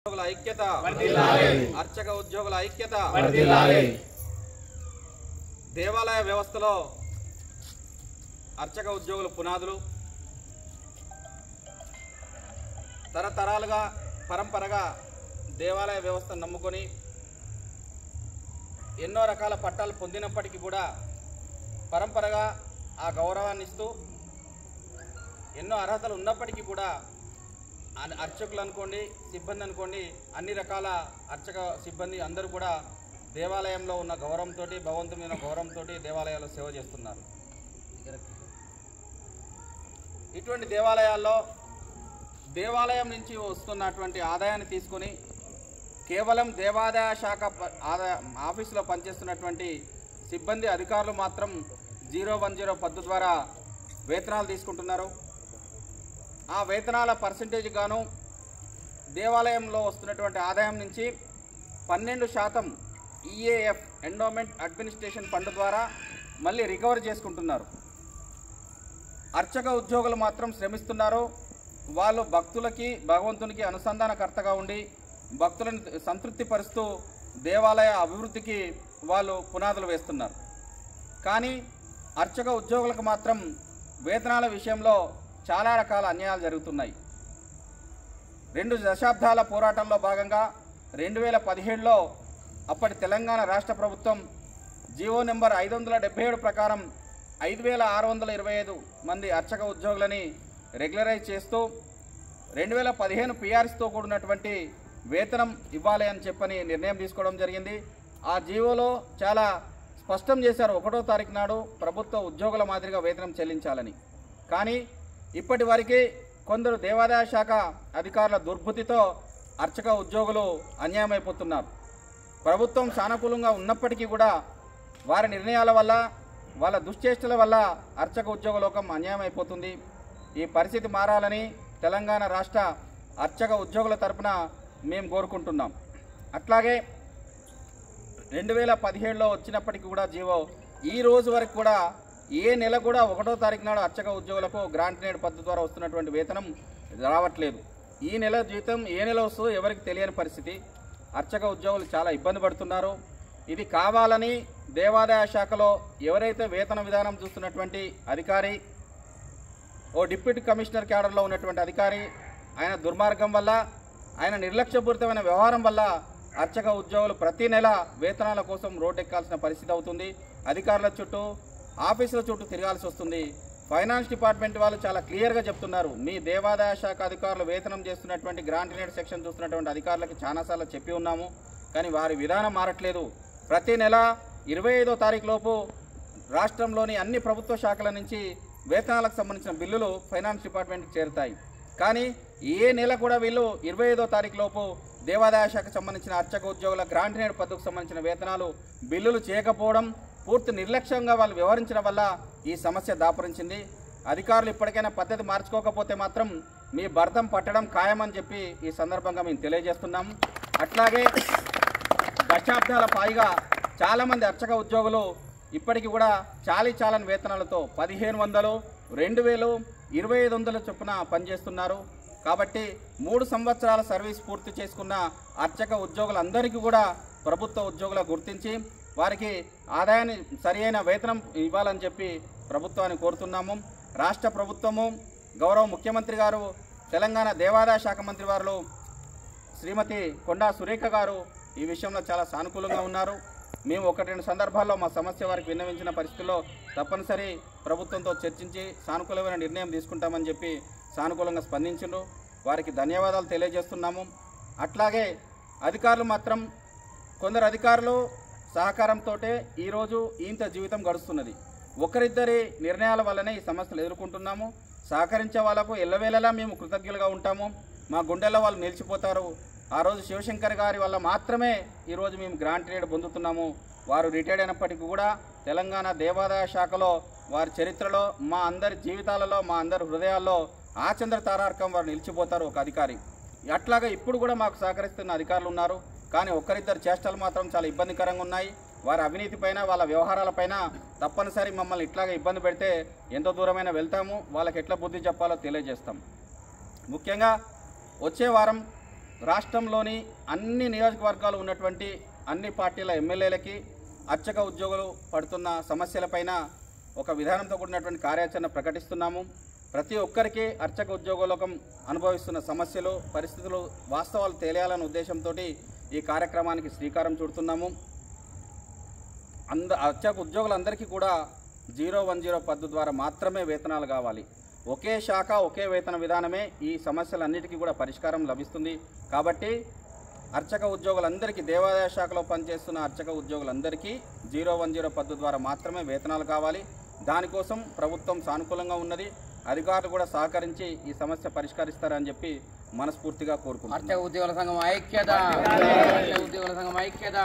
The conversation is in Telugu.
ఉద్యోగుల ఐక్యత అర్చక ఉద్యోగుల ఐక్యత దేవాలయ వ్యవస్థలో అర్చక ఉద్యోగుల పునాదులు తరతరాలుగా పరంపరగా దేవాలయ వ్యవస్థను నమ్ముకొని ఎన్నో రకాల పట్టాలు పొందినప్పటికీ కూడా పరంపరగా ఆ గౌరవాన్ని ఇస్తూ ఎన్నో అర్హతలు ఉన్నప్పటికీ కూడా అర్చకులు అనుకోండి, సిబ్బంది అనుకోండి, అన్ని రకాల అర్చక సిబ్బంది అందరూ కూడా దేవాలయంలో ఉన్న గౌరవంతో, భగవంతుని మీద గౌరవంతో దేవాలయాల్లో సేవ చేస్తున్నారు. ఇటువంటి దేవాలయాల్లో దేవాలయం నుంచి వస్తున్నటువంటి ఆదాయాన్ని తీసుకొని కేవలం దేవాదాయ శాఖ ఆఫీసులో పనిచేస్తున్నటువంటి సిబ్బంది అధికారులు మాత్రం 010 పద్ధతి ద్వారా వేతనాలు తీసుకుంటున్నారు. ఆ వేతనాల పర్సంటేజ్ గాను దేవాలయంలో వస్తున్నటువంటి ఆదాయం నుంచి 12% ఈఏఎఫ్ ఎండోమెంట్ అడ్మినిస్ట్రేషన్ ఫండ్ ద్వారా మళ్ళీ రికవర్ చేసుకుంటున్నారు. అర్చక ఉద్యోగులు మాత్రం శ్రమిస్తున్నారు. వాళ్ళు భక్తులకి భగవంతునికి అనుసంధానకర్తగా ఉండి భక్తులను సంతృప్తిపరుస్తూ దేవాలయ అభివృద్ధికి వాళ్ళు పునాదులు వేస్తున్నారు. కానీ అర్చక ఉద్యోగులకు మాత్రం వేతనాల విషయంలో చాలా రకాల అన్యాయాలు జరుగుతున్నాయి. 2 దశాబ్దాల పోరాటంలో భాగంగా 2017లో అప్పటి తెలంగాణ రాష్ట్ర ప్రభుత్వం జీవో నెంబర్ 577 ప్రకారం 5625 మంది అర్చక ఉద్యోగులని రెగ్యులరైజ్ చేస్తూ 2015 పిఆర్సీతో కూడినటువంటి వేతనం ఇవ్వాలి అని చెప్పని నిర్ణయం తీసుకోవడం జరిగింది. ఆ జీవోలో చాలా స్పష్టం చేశారు, 1వ తారీఖు నాడు ప్రభుత్వ ఉద్యోగుల మాదిరిగా వేతనం చెల్లించాలని. కానీ ఇప్పటి వరకు కొందరు దేవాదాయ శాఖ అధికారుల దుర్బుద్ధితో అర్చక ఉద్యోగులు అన్యాయమైపోతున్నారు. ప్రభుత్వం సానుకూలంగా ఉన్నప్పటికీ కూడా వారి నిర్ణయాల వల్ల, వాళ్ళ దుశ్చేష్టల వల్ల అర్చక ఉద్యోగ లోకం అన్యాయమైపోతుంది. ఈ పరిస్థితి మారాలని తెలంగాణ రాష్ట్ర అర్చక ఉద్యోగుల తరపున మేము కోరుకుంటున్నాం. అట్లాగే 2017లో వచ్చినప్పటికీ కూడా జీవో ఈ రోజు వరకు కూడా ఏ నెల కూడా 1వ తారీఖు నాడు అర్చక ఉద్యోగులకు గ్రాంట్ నేడ్ పద్ధతి ద్వారా వస్తున్నటువంటి వేతనం రావట్లేదు. ఈ నెల జీతం ఏ నెల వస్తుందో ఎవరికి తెలియని పరిస్థితి. అర్చక ఉద్యోగులు చాలా ఇబ్బంది పడుతున్నారు. ఇది కావాలని దేవాదాయ శాఖలో ఎవరైతే వేతన విధానం చూస్తున్నటువంటి అధికారి, ఓ డిప్యూటీ కమిషనర్ క్యాడర్లో ఉన్నటువంటి అధికారి, ఆయన దుర్మార్గం వల్ల, ఆయన నిర్లక్ష్యపూరితమైన వ్యవహారం వల్ల అర్చక ఉద్యోగులు ప్రతి నెల వేతనాల కోసం రోడ్డెక్కాల్సిన పరిస్థితి అవుతుంది. అధికారుల చుట్టూ, ఆఫీసుల చుట్టూ తిరగాల్సి వస్తుంది. ఫైనాన్స్ డిపార్ట్మెంట్ వాళ్ళు చాలా క్లియర్గా చెప్తున్నారు, మీ దేవాదాయ శాఖ అధికారులు వేతనం చేస్తున్నటువంటి గ్రాంట్ నేడ్ సెక్షన్ చూస్తున్నటువంటి అధికారులకి చాలాసార్లు చెప్పి ఉన్నాము, కానీ వారి విధానం మారట్లేదు. ప్రతి నెల 25వ తారీఖు లోపు రాష్ట్రంలోని అన్ని ప్రభుత్వ శాఖల నుంచి వేతనాలకు సంబంధించిన బిల్లులు ఫైనాన్స్ డిపార్ట్మెంట్కి చేరుతాయి. కానీ ఏ నెల కూడా వీళ్ళు 25వ తారీఖు లోపు దేవాదాయ శాఖకు సంబంధించిన అర్చక ఉద్యోగుల గ్రాంట్ నేడ్ పద్ధతికి సంబంధించిన వేతనాలు బిల్లులు చేయకపోవడం, పూర్తి నిర్లక్ష్యంగా వాళ్ళు వ్యవహరించడం వల్ల ఈ సమస్య దాపురించింది. అధికారులు ఇప్పటికైనా పద్ధతి మార్చుకోకపోతే మాత్రం మీ భర్తం పట్టడం ఖాయమని చెప్పి ఈ సందర్భంగా మేము తెలియజేస్తున్నాం. అట్లాగే దశాబ్దాల పైగా చాలామంది అర్చక ఉద్యోగులు ఇప్పటికీ కూడా చాలని వేతనాలతో 1500, 2000, 2500 చొప్పున పనిచేస్తున్నారు. కాబట్టి 3 సంవత్సరాల సర్వీస్ పూర్తి చేసుకున్న అర్చక ఉద్యోగులందరికీ కూడా ప్రభుత్వ ఉద్యోగులు గుర్తించి వారికి ఆదాయాన్ని సరియైన వేతనం ఇవ్వాలని చెప్పి ప్రభుత్వాన్ని కోరుతున్నాము. రాష్ట్ర ప్రభుత్వము, గౌరవ ముఖ్యమంత్రి గారు, తెలంగాణ దేవాదాయ శాఖ మంత్రి వారు శ్రీమతి కొండా సురేఖ గారు ఈ విషయంలో చాలా సానుకూలంగా ఉన్నారు. మేము 1-2 సందర్భాల్లో మా సమస్య వారికి విన్నవించిన పరిస్థితుల్లో తప్పనిసరి ప్రభుత్వంతో చర్చించి సానుకూలమైన నిర్ణయం తీసుకుంటామని చెప్పి సానుకూలంగా స్పందించారు. వారికి ధన్యవాదాలు తెలియజేస్తున్నాము. అట్లాగే అధికారులు మాత్రం, కొందరు అధికారులు సహకారంతో ఈరోజు ఇంత జీవితం గడుస్తున్నది. ఒకరిద్దరి నిర్ణయాల వల్లనే ఈ సమస్యలు ఎదుర్కొంటున్నాము. సహకరించే వాళ్ళకు ఎల్లవేళలా మేము కృతజ్ఞులుగా ఉంటాము. మా గుండెల్లో వాళ్ళు నిలిచిపోతారు. ఆ రోజు శివశంకర్ గారి వల్ల మాత్రమే ఈరోజు మేము గ్రాంట్ నేడ్ పొందుతున్నాము. వారు రిటైర్డ్ అయినప్పటికీ కూడా తెలంగాణ దేవాదాయ శాఖలో వారి చరిత్రలో, మా అందరి జీవితాలలో, మా అందరి హృదయాల్లో ఆచంద్ర తారార్కం వారు నిలిచిపోతారు ఒక అధికారి. అట్లాగా ఇప్పుడు కూడా మాకు సహకరిస్తున్న అధికారులు ఉన్నారు. కానీ ఒకరిద్దరు చేష్టలు మాత్రం చాలా ఇబ్బందికరంగా ఉన్నాయి. వారి అవినీతి పైన, వాళ్ళ వ్యవహారాలపైన తప్పనిసరి మమ్మల్ని ఇట్లాగా ఇబ్బంది పెడితే ఎంత దూరమైనా వెళ్తాము. వాళ్ళకి ఎట్లా బుద్ధి చెప్పాలో తెలియజేస్తాం. ముఖ్యంగా వచ్చే వారం రాష్ట్రంలోని అన్ని నియోజకవర్గాలు ఉన్నటువంటి అన్ని పార్టీల ఎమ్మెల్యేలకి అర్చక ఉద్యోగులు పడుతున్న సమస్యలపైన ఒక విధానంతో కూడినటువంటి కార్యాచరణ ప్రకటిస్తున్నాము. ప్రతి ఒక్కరికి అర్చక ఉద్యోగులకం అనుభవిస్తున్న సమస్యలు, పరిస్థితులు, వాస్తవాలు తెలియాలనే ఉద్దేశంతో ఈ కార్యక్రమానికి శ్రీకారం చుడుతున్నాము. అర్చక ఉద్యోగులందరికీ కూడా 010 పద్ధతి ద్వారా మాత్రమే వేతనాలు కావాలి. ఒకే శాఖ ఒకే వేతన విధానమే ఈ సమస్యలన్నిటికీ కూడా పరిష్కారం లభిస్తుంది. కాబట్టి అర్చక ఉద్యోగులందరికీ, దేవాదాయ శాఖలో పనిచేస్తున్న అర్చక ఉద్యోగులందరికీ 010 పద్ధతి ద్వారా మాత్రమే వేతనాలు కావాలి. దానికోసం ప్రభుత్వం సానుకూలంగా ఉన్నది. అధికారులు కూడా సహకరించి ఈ సమస్య పరిష్కరిస్తారని చెప్పి మనస్ఫూర్తిగా కోరుకుంటున్నాను. అర్చక ఉద్యోగుల సంఘం ఐక్యత.